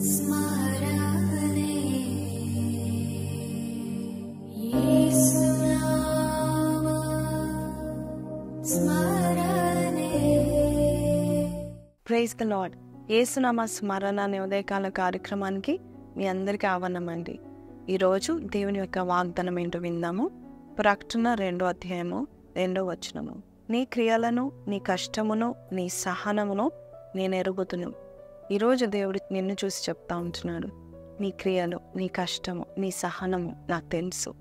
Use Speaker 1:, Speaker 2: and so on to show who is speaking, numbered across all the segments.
Speaker 1: స్మరణే యేసునామ స్మరణే.
Speaker 2: Praise the Lord. యేసునామ స్మరణ అనే ఉదయకాల కార్యక్రమానికి మీ అందరికీ ఆహ్వానమండి. ఈరోజు దేవుని యొక్క వాగ్దానం ఏంటో విందాము. ప్రకటన 2:2 నీ క్రియలను, నీ కష్టమును, నీ సహనమును నేను ఎరుగుతును. ఈరోజు దేవుడు నిన్ను చూసి చెప్తా ఉంటున్నాడు, నీ క్రియలు, నీ కష్టము, నీ సహనము నాకు తెలుసు.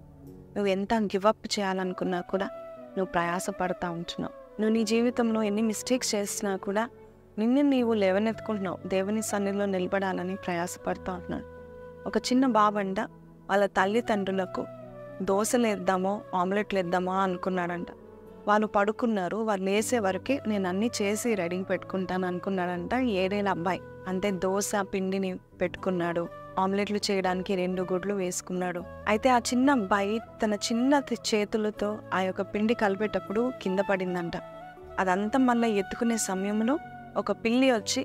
Speaker 2: నువ్వు ఎంత గివప్ చేయాలనుకున్నా కూడా నువ్వు ప్రయాసపడతా ఉంటున్నావు. నువ్వు నీ జీవితంలో ఎన్ని మిస్టేక్స్ చేసినా కూడా నిన్ను నీవు లేవనెత్తుకుంటున్నావు. దేవుని సన్నిధిలో నిలబడాలని ప్రయాసపడుతూ ఉంటున్నాడు. ఒక చిన్న బాబంట వాళ్ళ తల్లిదండ్రులకు దోశలు వేద్దామో ఆమ్లెట్లు వేద్దామో అనుకున్నాడంట. వాళ్ళు పడుకున్నారు. వాళ్ళు లేసే వరకే నేను అన్నీ చేసి రెడీ పెట్టుకుంటాను అనుకున్నాడంట. 7 ఏళ్ళ అబ్బాయి అంతే. దోశ పిండిని పెట్టుకున్నాడు, ఆమ్లెట్లు చేయడానికి 2 గుడ్లు వేసుకున్నాడు. అయితే ఆ చిన్న అబ్బాయి తన చిన్న చేతులతో ఆ యొక్క పిండి కలిపేటప్పుడు కింద పడిందంట. అదంతా మళ్ళీ ఎత్తుకునే సమయంలో ఒక పిల్లి వచ్చి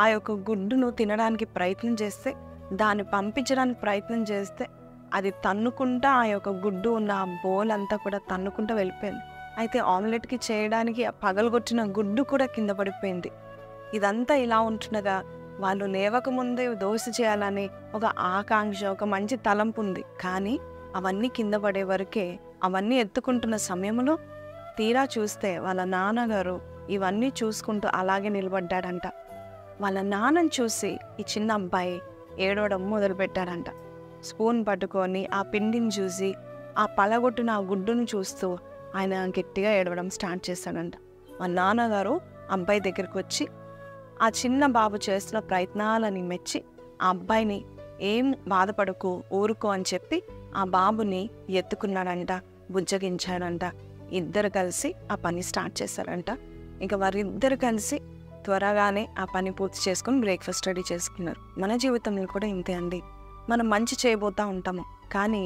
Speaker 2: ఆ యొక్క గుడ్డును తినడానికి ప్రయత్నం చేస్తే, దాన్ని పంపించడానికి ప్రయత్నం చేస్తే అది తన్నుకుంటా ఆ యొక్క గుడ్డు ఉన్న ఆ బోల్ అంతా కూడా తన్నుకుంటా వెళ్ళిపోయింది. అయితే ఆమ్లెట్కి చేయడానికి పగలగొట్టిన గుడ్డు కూడా కింద పడిపోయింది. ఇదంతా ఇలా ఉంటుండగా వాళ్ళు లేవకముందే దోశ చేయాలని ఒక ఆకాంక్ష, ఒక మంచి తలంపు ఉంది. కానీ అవన్నీ కింద పడే వరకే, అవన్నీ ఎత్తుకుంటున్న సమయంలో తీరా చూస్తే వాళ్ళ నాన్నగారు ఇవన్నీ చూసుకుంటూ అలాగే నిలబడ్డాడంట. వాళ్ళ నాన్నని చూసి ఈ చిన్న అబ్బాయి ఏడవడం మొదలుపెట్టాడంట. స్పూన్ పట్టుకొని ఆ పిండిని చూసి, ఆ పలగొట్టిన ఆ గుడ్డును చూస్తూ ఆయన గట్టిగా ఏడవడం స్టార్ట్ చేశాడంట. మా నాన్నగారు అబ్బాయి దగ్గరికి వచ్చి ఆ చిన్న బాబు చేస్తున్న ప్రయత్నాలని మెచ్చి ఆ అబ్బాయిని ఏం బాధపడకు, ఊరుకో అని చెప్పి ఆ బాబుని ఎత్తుకున్నాడంట, బుజ్జగించాడంట. ఇద్దరు కలిసి ఆ పని స్టార్ట్ చేశారంట. ఇంకా వారిద్దరు కలిసి త్వరగానే ఆ పని పూర్తి చేసుకుని బ్రేక్ఫాస్ట్ రెడీ చేసుకున్నారు. మన జీవితంలో కూడా ఇంతే అండి. మనం మంచి చేయబోతూ ఉంటాము, కానీ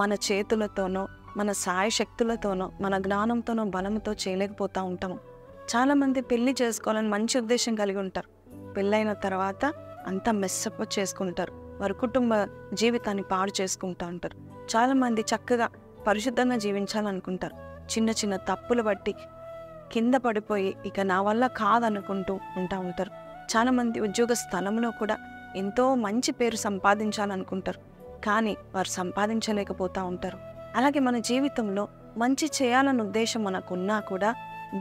Speaker 2: మన చేతులతోనో, మన సాయశక్తులతోనో, మన జ్ఞానంతోనో, బలంతో చేయలేకపోతూ ఉంటాము. చాలామంది పెళ్లి చేసుకోవాలని మంచి ఉద్దేశం కలిగి ఉంటారు. పెళ్ళైన తర్వాత అంతా మెస్సప్ చేసుకుంటారు. వారి కుటుంబ జీవితాన్ని పాడు చేసుకుంటూ ఉంటారు. చాలామంది చక్కగా పరిశుద్ధంగా జీవించాలనుకుంటారు. చిన్న చిన్న తప్పులు బట్టి కింద పడిపోయి ఇక నా వల్ల కాదనుకుంటూ ఉంటారు. చాలామంది ఉద్యోగ స్థలంలో కూడా ఎంతో మంచి పేరు సంపాదించాలనుకుంటారు, కానీ వారు సంపాదించలేకపోతూ ఉంటారు. అలాగే మన జీవితంలో మంచి చేయాలనే ఉద్దేశం మనకున్నా కూడా,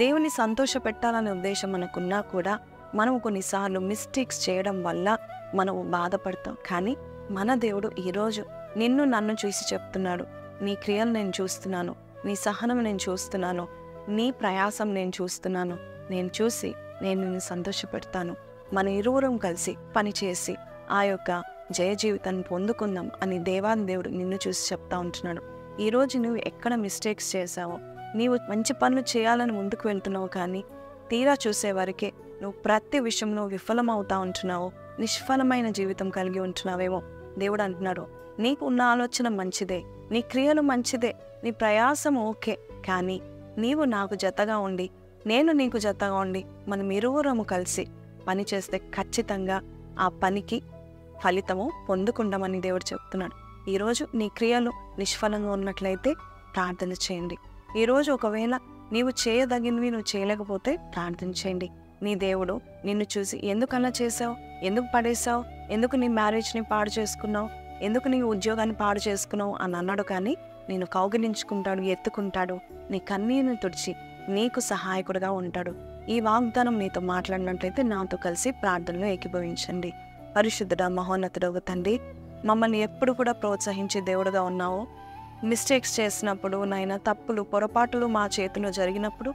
Speaker 2: దేవుని సంతోష పెట్టాలనే ఉద్దేశం మనకున్నా కూడా, మనం కొన్నిసార్లు మిస్టేక్స్ చేయడం వల్ల మనము బాధపడతాం. కానీ మన దేవుడు ఈరోజు నిన్ను నన్ను చూసి చెప్తున్నాడు, నీ క్రియలు నేను చూస్తున్నాను, నీ సహనం నేను చూస్తున్నాను, నీ ప్రయాసం నేను చూస్తున్నాను. నేను చూసి నేను నిన్ను సంతోషపెడతాను. మన ఇరువురం కలిసి పనిచేసి ఆ యొక్క జయ జీవితాన్ని పొందుకుందాం అని దేవాది దేవుడు నిన్ను చూసి చెప్తా ఉంటున్నాడు. ఈరోజు నువ్వు ఎక్కడ మిస్టేక్స్ చేసావో, నీవు మంచి పనులు చేయాలని ముందుకు వెళ్తున్నావు, కానీ తీరా చూసే వరకే నువ్వు ప్రతి విషయంలో విఫలమవుతా ఉంటున్నావు, నిష్ఫలమైన జీవితం కలిగి ఉంటున్నావేమో. దేవుడు అంటున్నాడు, నీకు ఉన్న ఆలోచన మంచిదే, నీ క్రియలు మంచిదే, నీ ప్రయాసం ఓకే, కానీ నీవు నాకు జతగా ఉండి, నేను నీకు జతగా ఉండి, మనం ఇరువురము కలిసి పని చేస్తే ఖచ్చితంగా ఆ పనికి ఫలితము పొందుకుంటామని దేవుడు చెప్తున్నాడు. ఈరోజు నీ క్రియలు నిష్ఫలంగా ఉన్నట్లయితే ప్రార్థన చేయండి. ఈరోజు ఒకవేళ నీవు చేయదగినవి నువ్వు చేయలేకపోతే ప్రార్థన చేయండి. నీ దేవుడు నిన్ను చూసి ఎందుకు అలా చేసావు, ఎందుకు పడేసావు, ఎందుకు నీ మ్యారేజ్ని పాడు చేసుకున్నావు, ఎందుకు నీ ఉద్యోగాన్ని పాడు చేసుకున్నావు అని అన్నాడు. కానీ నేను కౌగిలించుకుంటాడు, ఎత్తుకుంటాడు, నీ కన్నీరుని తుడిచి నీకు సహాయకుడుగా ఉంటాడు. ఈ వాగ్దానం నీతో మాట్లాడినట్లయితే నాతో కలిసి ప్రార్థనలో ఏకీభవించండి. పరిశుద్ధుడా, మహోన్నతుడగు తండ్రి, మమ్మల్ని ఎప్పుడు కూడా ప్రోత్సహించే దేవుడుగా ఉన్నావు. మిస్టేక్స్ చేసినప్పుడు నాయన, తప్పులు పొరపాటులు మా చేతిలో జరిగినప్పుడు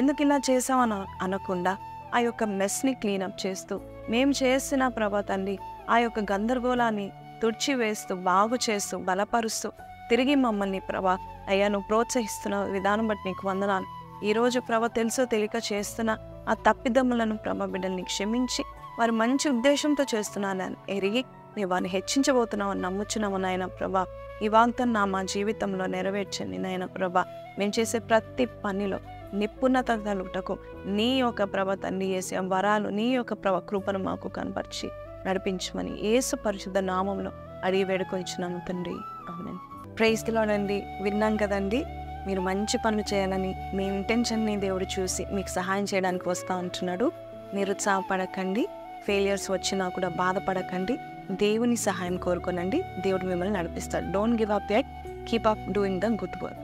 Speaker 2: ఎందుకు ఇలా చేసామని అనకుండా ఆ యొక్క మెస్ని క్లీనప్ చేస్తూ, మేము చేసిన ప్రభా తండ్రి ఆ యొక్క గందరగోళాన్ని తుడిచివేస్తూ, బాగు చేస్తూ, బలపరుస్తూ తిరిగి మమ్మల్ని ప్రభా అయ్యా నువ్వు ప్రోత్సహిస్తున్న విధానం బట్టి నీకు వందనాలు. ఈరోజు ప్రభా తెలుసో తెలియక చేస్తున్న ఆ తప్పిదమ్ములను ప్రభా బిడ్డల్ని క్షమించి, వారు మంచి ఉద్దేశంతో చేస్తున్నానని ఎరిగి నీ వారిని హెచ్చించబోతున్నావు అని నమ్ముచున్నాము నాయన ప్రభా. ఈ వాగ్దానం మా జీవితంలో నెరవేర్చండి నాయన ప్రభా. మేము చేసే ప్రతి పనిలో నిపుణత కలుగుటకు నీ యొక్క ప్రభ తండ్రి చేసే వరాలు, నీ యొక్క ప్రభ కృపను మాకు కనపరిచి నడిపించమని యేసు పరిశుద్ధ నామంలో అడిగి వేడుకొనిచున్నాను తండ్రి. ఆమేన్. ప్రైజ్ ది లార్డ్ అండి. విన్నాం కదండి, మీరు మంచి పనులు చేయాలని మీ ఇంటెన్షన్ని దేవుడు చూసి మీకు సహాయం చేయడానికి వస్తూ ఉంటున్నాడు. నిరుత్సాహపడకండి, ఫెయిలియర్స్ వచ్చినా కూడా బాధపడకండి. దేవుని సహాయం కోరుకోనండి, దేవుడు మిమ్మల్ని నడిపిస్తాడు. Don't give up yet, keep up doing the good work.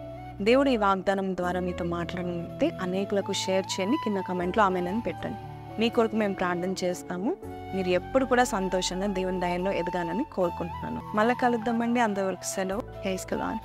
Speaker 2: దేవుడు ఈ వాగ్దానం ద్వారా మీతో మాట్లాడితే అనేకులకు షేర్ చేయండి. కింద కమెంట్లో ఆమెనని పెట్టండి. మీ కొరకు మేము ప్రార్థన చేస్తాము. మీరు ఎప్పుడు కూడా సంతోషంగా దేవుని దయలో ఎదగాలని కోరుకుంటున్నాను. మళ్ళీ కలుద్దామండి. అంతవరకు సెలవు. Praise the lord.